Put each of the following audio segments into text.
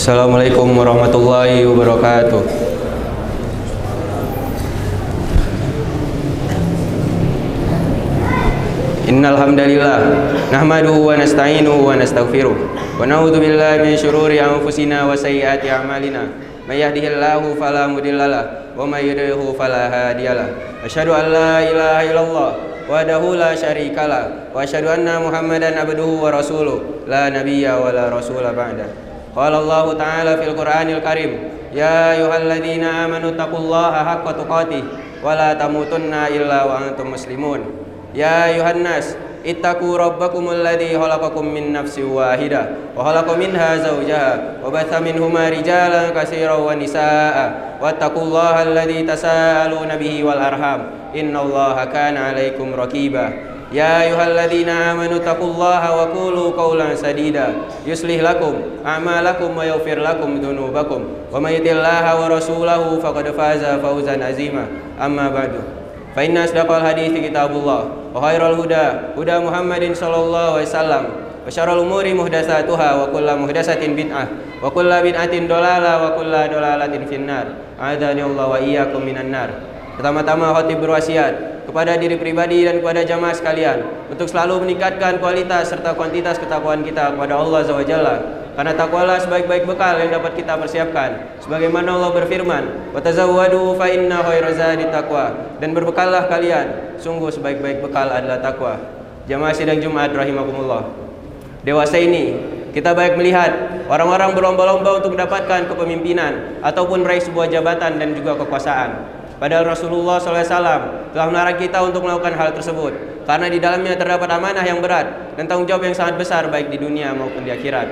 Assalamualaikum warahmatullahi wabarakatuh. Innal hamdalillah nahmaduhu wa nasta'inuhu wa nastaghfiruh wa na'udzu billahi min syururi anfusina wa sayyiati a'malina. May yahdihillahu fala mudhillalah wa may yudhlilhu fala hadiyalah. Asyhadu an la ilaha illallah wahdahu la syarikalah wa asyhadu anna Muhammadan abduhu wa rasuluh la nabiyya wa la rasula ba'da. Qala Allah ta'ala fil Qur'anil Karim, ya ayyuhalladzina amanu taqullaha haqqa tuqatih wa la tamutunna illa wa antum muslimun. Ya ayuhan nas, ittaqu rabbakumul ladzi khalaqakum min nafsin wahidah wa khalaqa minha zawjaha wa batha minhuma rijalan katsiran wa nisaa'a wattaqullaha alladzi tasaaluna bihi wal arham innallaha kana 'alaikum raqiba. Ya ayyuhalladzina amanu taqullaha wa qulu qawlan sadida yuslih lakum a'malakum wa yaghfir lakum dzunubakum wa may yuti'illaha wa rasulahu faqad faza fawzan 'azima. Amma ba'du. Fa inna asdaqal hadithi kitabullah wa khairal huda huda Muhammadin sallallahu alaihi wasallam wa syarrul umuri muhdatsatuha wa kullu muhdatsatin bid'ah wa kullu bid'atin dhalalah wa kullu dhalalatin finnar. A'adzani Allah wa iyyakum minan nar. Pertama-tama khatib berwasiat kepada diri pribadi dan kepada jamaah sekalian untuk selalu meningkatkan kualitas serta kuantitas ketakwaan kita kepada Allah Azza wa Jalla. Karena takwalah sebaik-baik bekal yang dapat kita persiapkan. Sebagaimana Allah berfirman, "Wa tazawwadu fa inna khairaz zadi taqwa." Dan berbekallah kalian, sungguh sebaik-baik bekal adalah takwa. Jamaah sidang Jumat rahimakumullah. Dewasa ini kita baik melihat orang-orang berlomba-lomba untuk mendapatkan kepemimpinan ataupun meraih sebuah jabatan dan juga kekuasaan. Padahal Rasulullah SAW telah melarang kita untuk melakukan hal tersebut karena di dalamnya terdapat amanah yang berat dan tanggung jawab yang sangat besar baik di dunia maupun di akhirat.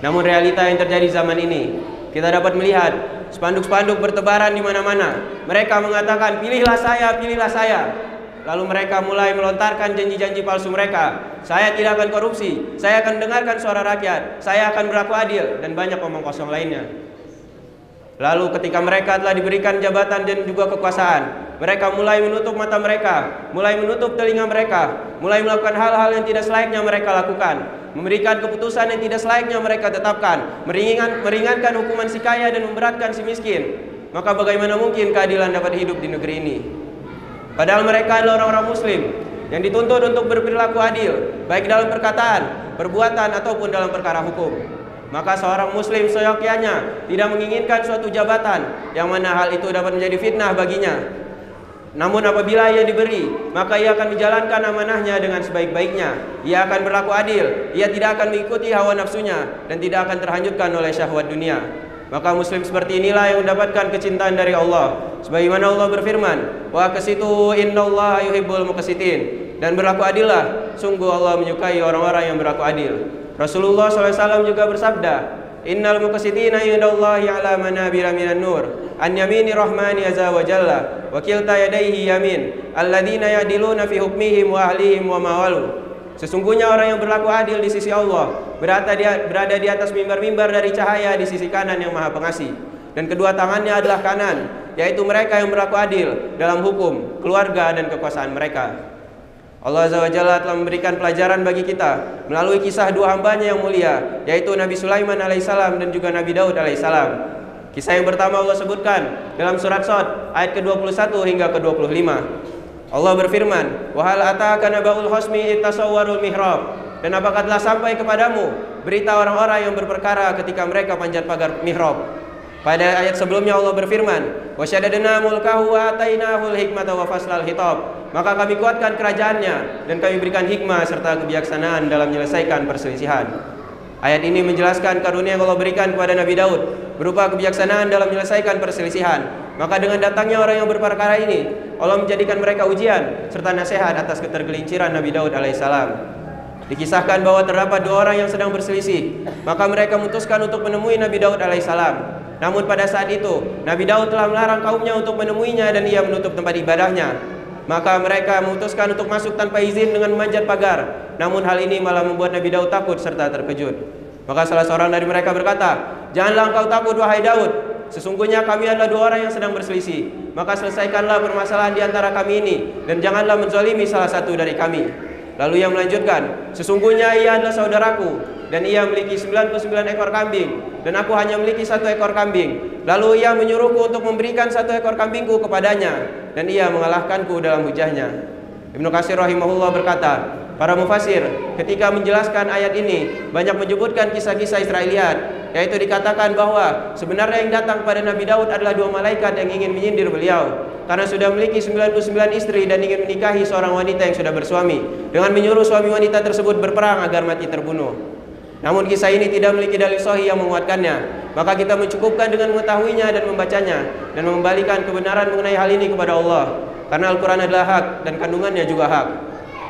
Namun realita yang terjadi zaman ini, kita dapat melihat spanduk-spanduk bertebaran di mana-mana. Mereka mengatakan, pilihlah saya, pilihlah saya. Lalu mereka mulai melontarkan janji-janji palsu mereka. Saya tidak akan korupsi, saya akan dengarkan suara rakyat, saya akan berlaku adil, dan banyak omong kosong lainnya. Lalu ketika mereka telah diberikan jabatan dan juga kekuasaan, mereka mulai menutup mata mereka, mulai menutup telinga mereka, mulai melakukan hal-hal yang tidak selayaknya mereka lakukan, memberikan keputusan yang tidak selayaknya mereka tetapkan, meringankan hukuman si kaya dan memberatkan si miskin. Maka bagaimana mungkin keadilan dapat hidup di negeri ini? Padahal mereka adalah orang-orang muslim yang dituntut untuk berperilaku adil, baik dalam perkataan, perbuatan, ataupun dalam perkara hukum. Maka seorang muslim seyogyanya tidak menginginkan suatu jabatan yang mana hal itu dapat menjadi fitnah baginya. Namun apabila ia diberi, maka ia akan menjalankan amanahnya dengan sebaik-baiknya. Ia akan berlaku adil, ia tidak akan mengikuti hawa nafsunya dan tidak akan terhanyutkan oleh syahwat dunia. Maka muslim seperti inilah yang mendapatkan kecintaan dari Allah. Sebagaimana Allah berfirman, wa qasitu innallaha yuhibbul muqsitin. Dan berlaku adillah, sungguh Allah menyukai orang-orang yang berlaku adil. Rasulullah SAW juga bersabda, innal muqsitina indallahi ala manabira minan nur an yamini rahmani azza wa jalla wa kilta yadayhi yamin alladzina ya'diluna fi hukmihim wa ahlihim wa mawalu. Sesungguhnya orang yang berlaku adil di sisi Allah berada di atas mimbar-mimbar dari cahaya di sisi kanan yang Maha Pengasih, dan kedua tangannya adalah kanan, yaitu mereka yang berlaku adil dalam hukum, keluarga, dan kekuasaan mereka. Allah Azza wa Jalla telah memberikan pelajaran bagi kita melalui kisah dua hambanya yang mulia, yaitu Nabi Sulaiman alaihissalam dan juga Nabi Daud alaihissalam. Kisah yang pertama Allah sebutkan dalam surat Shad ayat ke-21 hingga ke-25. Allah berfirman, wa hal ataka naba'ul khasmi ittasawwarul mihrab. Dan apakah telah sampai kepadamu berita orang-orang yang berperkara ketika mereka panjat pagar mihrab? Pada ayat sebelumnya Allah berfirman, wa syaddadna mulkahu wa atainahul hikmata wa faslal khitab. Maka kami kuatkan kerajaannya dan kami berikan hikmah serta kebijaksanaan dalam menyelesaikan perselisihan. Ayat ini menjelaskan karunia yang Allah berikan kepada Nabi Daud berupa kebijaksanaan dalam menyelesaikan perselisihan. Maka dengan datangnya orang yang berperkara ini, Allah menjadikan mereka ujian serta nasihat atas ketergelinciran Nabi Daud alaihissalam. Dikisahkan bahwa terdapat dua orang yang sedang berselisih, maka mereka memutuskan untuk menemui Nabi Daud alaihissalam. Namun pada saat itu Nabi Daud telah melarang kaumnya untuk menemuinya dan ia menutup tempat ibadahnya. Maka mereka memutuskan untuk masuk tanpa izin dengan memanjat pagar. Namun hal ini malah membuat Nabi Daud takut serta terkejut. Maka salah seorang dari mereka berkata, janganlah engkau takut wahai Daud, sesungguhnya kami adalah dua orang yang sedang berselisih. Maka selesaikanlah permasalahan di antara kami ini, dan janganlah menzalimi salah satu dari kami. Lalu ia melanjutkan, sesungguhnya ia adalah saudaraku, dan ia memiliki 99 ekor kambing, dan aku hanya memiliki 1 ekor kambing. Lalu ia menyuruhku untuk memberikan 1 ekor kambingku kepadanya, dan ia mengalahkanku dalam hujahnya. Ibnu Katsir rahimahullah berkata, para mufasir ketika menjelaskan ayat ini banyak menyebutkan kisah-kisah Israiliyat, yaitu dikatakan bahwa sebenarnya yang datang pada Nabi Daud adalah 2 malaikat yang ingin menyindir beliau karena sudah memiliki 99 istri dan ingin menikahi seorang wanita yang sudah bersuami, dengan menyuruh suami wanita tersebut berperang agar mati terbunuh. Namun kisah ini tidak memiliki dalil sahih yang menguatkannya, maka kita mencukupkan dengan mengetahuinya dan membacanya dan mengembalikan kebenaran mengenai hal ini kepada Allah, karena Al-Quran adalah hak dan kandungannya juga hak.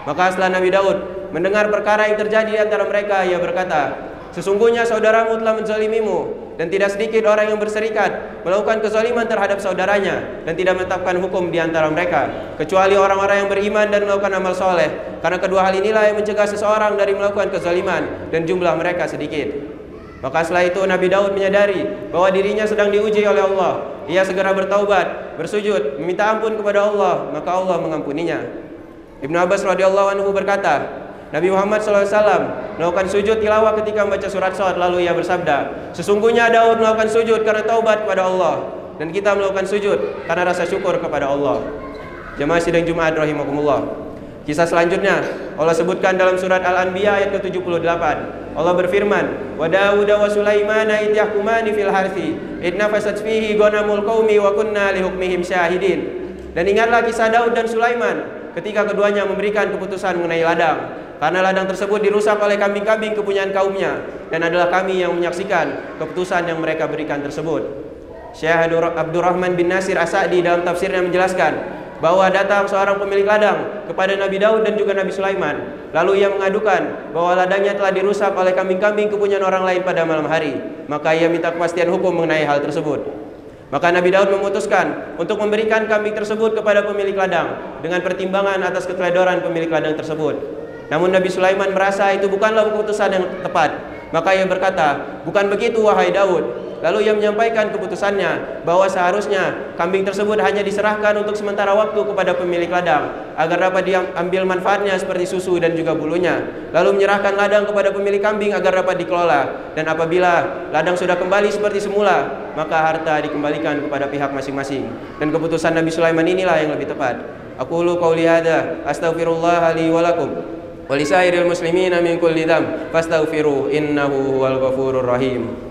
Maka setelah Nabi Daud mendengar perkara yang terjadi di antara mereka, ia berkata, sesungguhnya saudaramu telah menzalimimu, dan tidak sedikit orang yang berserikat melakukan kezaliman terhadap saudaranya dan tidak menetapkan hukum di antara mereka, kecuali orang-orang yang beriman dan melakukan amal soleh, karena kedua hal inilah yang mencegah seseorang dari melakukan kezaliman, dan jumlah mereka sedikit. Maka setelah itu Nabi Daud menyadari bahwa dirinya sedang diuji oleh Allah. Ia segera bertaubat, bersujud, meminta ampun kepada Allah, maka Allah mengampuninya. Ibnu Abbas radhiyallahu anhu berkata, Nabi Muhammad SAW melakukan sujud tilawah ketika membaca surat Shad, lalu ia bersabda, sesungguhnya Daud melakukan sujud karena taubat kepada Allah, dan kita melakukan sujud karena rasa syukur kepada Allah. Jemaah sidang Jumat rahimakumullah. Kisah selanjutnya Allah sebutkan dalam surat Al-Anbiya ayat ke-78. Allah berfirman, wa Daud wa Sulaiman id yahkumani fil harthi id nafasat fihi ghanamul qaumi wa kunna li hukmihim syahidin. Dan ingatlah kisah Daud dan Sulaiman ketika keduanya memberikan keputusan mengenai ladang, karena ladang tersebut dirusak oleh kambing-kambing kepunyaan kaumnya, dan adalah kami yang menyaksikan keputusan yang mereka berikan tersebut. Syekh Abdurrahman bin Nasir As-Sa'di dalam tafsirnya menjelaskan bahwa datang seorang pemilik ladang kepada Nabi Daud dan juga Nabi Sulaiman, lalu ia mengadukan bahwa ladangnya telah dirusak oleh kambing-kambing kepunyaan orang lain pada malam hari. Maka ia minta kepastian hukum mengenai hal tersebut. Maka Nabi Daud memutuskan untuk memberikan kambing tersebut kepada pemilik ladang dengan pertimbangan atas keteledoran pemilik ladang tersebut. Namun Nabi Sulaiman merasa itu bukanlah keputusan yang tepat. Maka ia berkata, bukan begitu wahai Daud. Lalu ia menyampaikan keputusannya bahwa seharusnya kambing tersebut hanya diserahkan untuk sementara waktu kepada pemilik ladang agar dapat diambil manfaatnya seperti susu dan juga bulunya. Lalu menyerahkan ladang kepada pemilik kambing agar dapat dikelola, dan apabila ladang sudah kembali seperti semula, maka harta dikembalikan kepada pihak masing-masing. Dan keputusan Nabi Sulaiman inilah yang lebih tepat. Aqulu qauli hadza astaghfirullah li wa lakum wa lisairil muslimina min kulli dzamb fastaghfiru innahu huwal ghafurur rahim.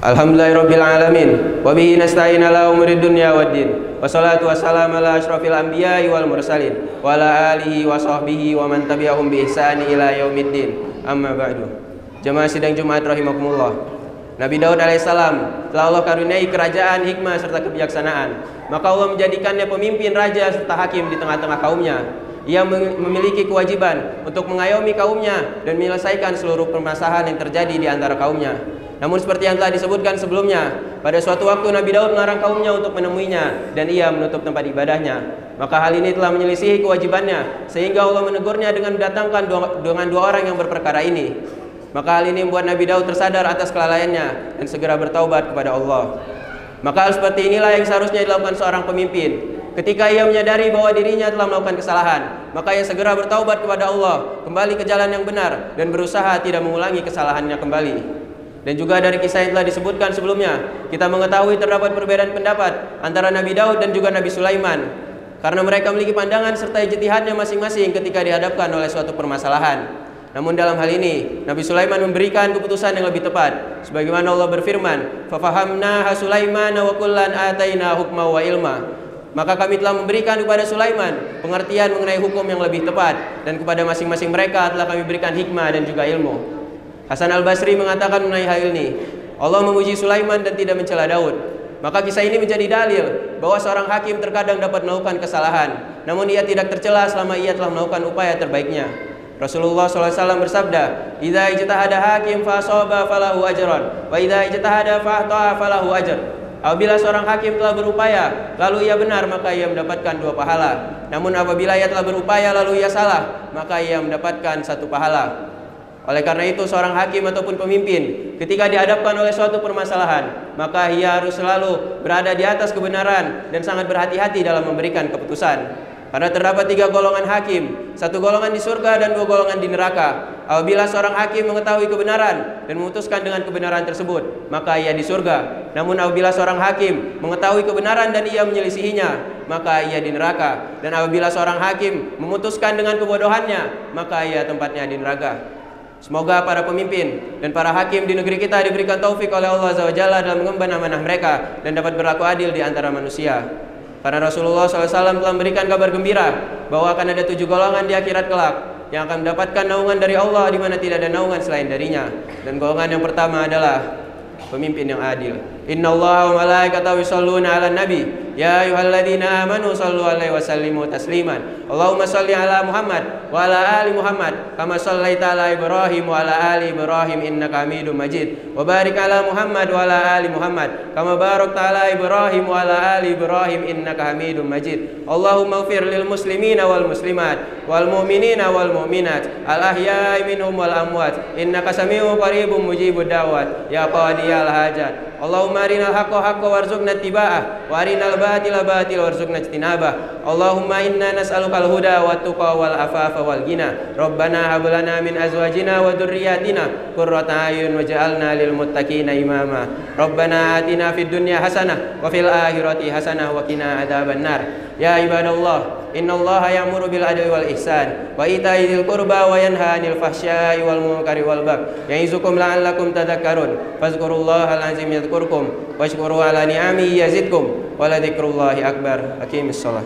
Alhamdulillahirabbil alamin wa bihi nasta'in ala umuri dunya waddin. Wassalatu wassalamu ala asyrafil anbiya'i wal mursalin wa ala alihi wa sahbihi wa man tabi'ahum bi ihsani ila yaumiddin. Amma ba'du. Jemaah sidang Jumat rahimakumullah. Nabi Daud alaihissalam telah Allah karuniai kerajaan, hikmah serta kebijaksanaan. Maka Allah menjadikannya pemimpin raja serta hakim di tengah-tengah kaumnya. Ia memiliki kewajiban untuk mengayomi kaumnya dan menyelesaikan seluruh permasalahan yang terjadi di antara kaumnya. Namun seperti yang telah disebutkan sebelumnya, pada suatu waktu Nabi Daud melarang kaumnya untuk menemuinya dan ia menutup tempat ibadahnya. Maka hal ini telah menyelisihi kewajibannya, sehingga Allah menegurnya dengan mendatangkan dengan 2 orang yang berperkara ini. Maka hal ini membuat Nabi Daud tersadar atas kelalaiannya dan segera bertaubat kepada Allah. Maka hal seperti inilah yang seharusnya dilakukan seorang pemimpin. Ketika ia menyadari bahwa dirinya telah melakukan kesalahan, maka ia segera bertaubat kepada Allah, kembali ke jalan yang benar, dan berusaha tidak mengulangi kesalahannya kembali. Dan juga dari kisah yang telah disebutkan sebelumnya, kita mengetahui terdapat perbedaan pendapat antara Nabi Daud dan juga Nabi Sulaiman, karena mereka memiliki pandangan serta ijtihadnya masing-masing ketika dihadapkan oleh suatu permasalahan. Namun dalam hal ini, Nabi Sulaiman memberikan keputusan yang lebih tepat, sebagaimana Allah berfirman, "Fafahamnaha Sulaiman wa kullan ataina hukma wa ilma." Maka kami telah memberikan kepada Sulaiman pengertian mengenai hukum yang lebih tepat, dan kepada masing-masing mereka telah kami berikan hikmah dan juga ilmu. Hasan al-Basri mengatakan mengenai hal ini, Allah memuji Sulaiman dan tidak mencela Daud. Maka kisah ini menjadi dalil bahwa seorang hakim terkadang dapat melakukan kesalahan, namun ia tidak tercela selama ia telah melakukan upaya terbaiknya. Rasulullah SAW bersabda, "Idza ijtahada hakim fa asaba falahu ajran, wa idza ijtahada fa ahta'a falahu ajr." Apabila seorang hakim telah berupaya lalu ia benar, maka ia mendapatkan 2 pahala. Namun apabila ia telah berupaya lalu ia salah, maka ia mendapatkan 1 pahala. Oleh karena itu seorang hakim ataupun pemimpin ketika dihadapkan oleh suatu permasalahan, maka ia harus selalu berada di atas kebenaran dan sangat berhati-hati dalam memberikan keputusan. Karena terdapat 3 golongan hakim, 1 golongan di surga dan 2 golongan di neraka. Apabila seorang hakim mengetahui kebenaran dan memutuskan dengan kebenaran tersebut, maka ia di surga. Namun apabila seorang hakim mengetahui kebenaran dan ia menyelisihinya, maka ia di neraka. Dan apabila seorang hakim memutuskan dengan kebodohannya, maka ia tempatnya di neraka. Semoga para pemimpin dan para hakim di negeri kita diberikan taufik oleh Allah Azza wa Jalla dalam mengemban amanah mereka dan dapat berlaku adil di antara manusia. Karena Rasulullah SAW telah memberikan kabar gembira bahwa akan ada 7 golongan di akhirat kelak yang akan mendapatkan naungan dari Allah di mana tidak ada naungan selain darinya. Dan golongan yang pertama adalah pemimpin yang adil. Innallaha wa malaikatahu yusholluna 'alan nabi ya ayyuhalladzina amanu shallu 'alaihi wa sallimu tasliman. Allahumma shalli 'ala Muhammad wa 'ala ali Muhammad kama shallaita 'ala Ibrahim wa 'ala ali Ibrahim innaka Hamidum Majid. Wa barik 'ala Muhammad wa 'ala ali Muhammad kama barakta 'ala Ibrahim wa 'ala ali Ibrahim innaka Hamidum Majid. Allahumma ighfir lil muslimina wal muslimat wal mu'minina wal mu'minat al ahya'i minhum wal amwat innaka sami'un qaribun mujibud da'wat ya qadiyal hajat. Allahumma arinal haqqa haqqa warzuqna ittiba'ah wa arinal batila batila warzuqna ijtinabah. Allahumma inna nas'alukal huda wat tuqa wal afafa wal ghina. Rabbana hab lana min azwajina wa dhurriyyatina qurrata a'yun waj'alna lil muttaqina imama. Rabbana atina fid dunya hasanah wa fil akhirati hasanah wa qina adzabannar. Ya ibadallah, innallaha ya'muru bil adli wal ihsan wa ita'i dzil qurba wa yanha 'anil fahsya'i wal munkari wal baghi. Ya'izukum la'allakum tadhakkarun. Fazkurullahal azim yadhkurkum washkuru ala ni'amihi yazidkum wa la dzikrullahi akbar. Aqimis shalah.